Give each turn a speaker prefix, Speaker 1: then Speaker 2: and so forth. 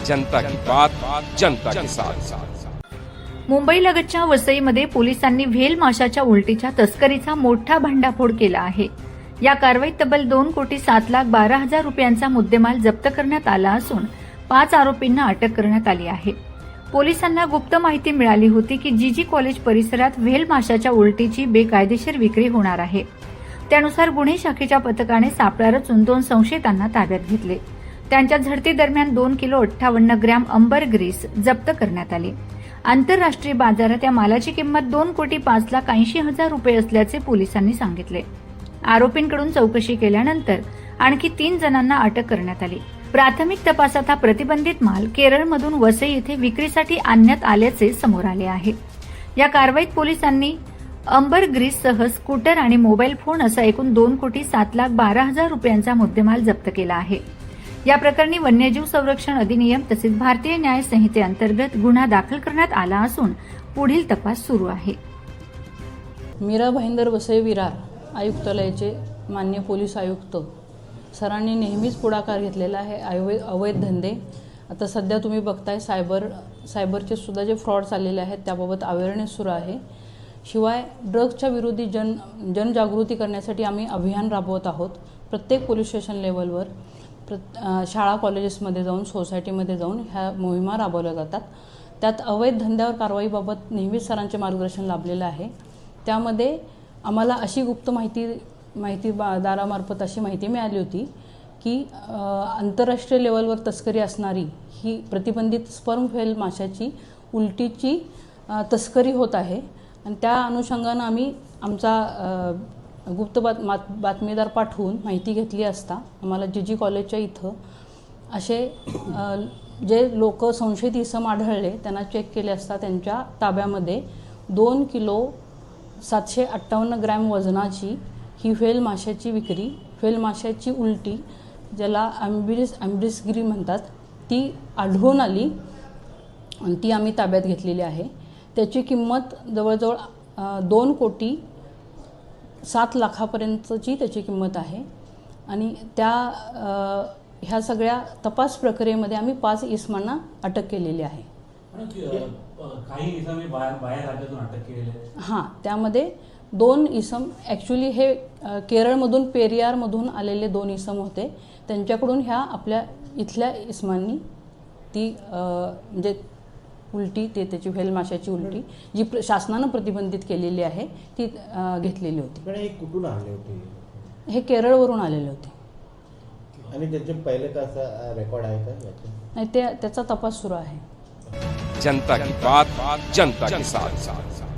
Speaker 1: जनता की बात, जनता के साथ।
Speaker 2: मुंबई लगतच्या वसईमध्ये पोलिसांनी व्हेल माशाच्या उलटीच्या तस्करीचा मोठा भांडाफोड केला आहे। या कारवाईत तब्बल 2,07,12,000 रुपयांचा मुद्देमाल जप्त करण्यात आला असून 5 आरोपींना अटक करण्यात आली आहे। पोलिसांना गुप्त माहिती मिळाली होती की जीजी कॉलेज परिसरात व्हेल माशाच्या उलटीची बेकायदेशीर विक्री होणार आहे। त्यानुसार गुन्हे शाखेच्या पथकाने सापळा रचून 2 संशयितांना ताब्यात घेतले। त्यांच्या झडतीदरम्यान 2 किलो 58 ग्रॅम अंबर ग्रीस जप्त करण्यात आली। आंतरराष्ट्रीय बाजारात या मालाची किंमत 2,05,80,000 रुपये असल्याचे पोलिसांनी सांगितले। आरोपींकडून चौकशी केल्यानंतर आणखी 3 जणांना अटक करण्यात आली। प्राथमिक तपासात हा प्रतिबंधित माल केरळमधून वसई येथे विक्रीसाठी आणण्यात आल्याचे समोर आले आहे। या कारवाईत पोलिसांनी अंबर ग्रीससह स्कूटर आणि मोबाईल फोन असा एकूण 2,07,12,000 रुपयांचा मुद्देमाल जप्त केला आहे। या प्रकरणी वन्यजीव संरक्षण अधिनियम तसेच भारतीय न्याय संहितेअंतर्गत गुन्हा दाखल करण्यात आला असून पुढील तपास सुरू आहे।
Speaker 3: मीरा भाईंदर वसई विरार आयुक्तालयाचे माननीय पोलीस आयुक्त सरांनी नेहमीच पुढाकार घेतलेला आहे। अवैध धंदे आता सध्या तुम्ही बघताय सायबरचे सुद्धा जे फ्रॉड चाललेले आहेत त्याबाबत अवेअरनेस सुरू आहे। शिवाय ड्रग्सच्या विरोधी जनजागृती करण्यासाठी आम्ही अभियान राबवत आहोत। प्रत्येक पोलीस स्टेशन लेवलवर शाळा कॉलेजेसमध्ये जाऊन सोसायटीमध्ये जाऊन ह्या मोहिमा राबवल्या जातात। त्यात अवैध धंद्यावर कारवाईबाबत नेहमीच सरांचे मार्गदर्शन लाभलेलं आहे। त्यामध्ये आम्हाला अशी गुप्त माहितीदारामार्फत अशी माहिती मिळाली होती की आंतरराष्ट्रीय लेवलवर तस्करी असणारी ही प्रतिबंधित स्पर्म व्हेल माशाची उलटीची तस्करी होत आहे आणि त्या अनुषंगानं आम्ही आमचा गुप्त बातमीदार पाठवून माहिती घेतली असता आम्हाला जीजी कॉलेजच्या इथं असे जे लोक संशयित इसम आढळले त्यांना चेक केले असता त्यांच्या ताब्यामध्ये 2 किलो 758 ग्रॅम वजनाची ही व्हेल माशाची विक्री, व्हेल माशाची उलटी ज्याला अम्ब्रिसगिरी म्हणतात ती आढळून आली आणि ती आम्ही ताब्यात घेतलेली आहे। त्याची किंमत जवळजवळ 2,07 लाखापर्यंतची त्याची किंमत आहे आणि ह्या सगळ्या तपास प्रक्रियेमध्ये आम्ही 5 इसमांना अटक केलेली आहे।
Speaker 4: काही इसम बाहेर राज्यातून अटक केलेले आहेत।
Speaker 3: हां, त्यामध्ये 2 इसम ॲक्च्युली हे केरळमधून पेरियारमधून आलेले 2 इसम होते। त्यांच्याकडून ह्या आपल्या इथल्या इसमांनी ती म्हणजे उलटी त्याची व्हेल माशाची उलटी जी शासनानं प्रतिबंधित केलेली आहे ती घेतलेली होती।
Speaker 5: हे कुठून आले होते?
Speaker 3: हे केरळवरून आलेले होते।
Speaker 5: आणि त्याचे पहिले कसं रेकॉर्ड आहे का याचे?
Speaker 3: नाही, त्याचा तपास सुरू आहे।
Speaker 1: जनता की बात, जनता के साथ।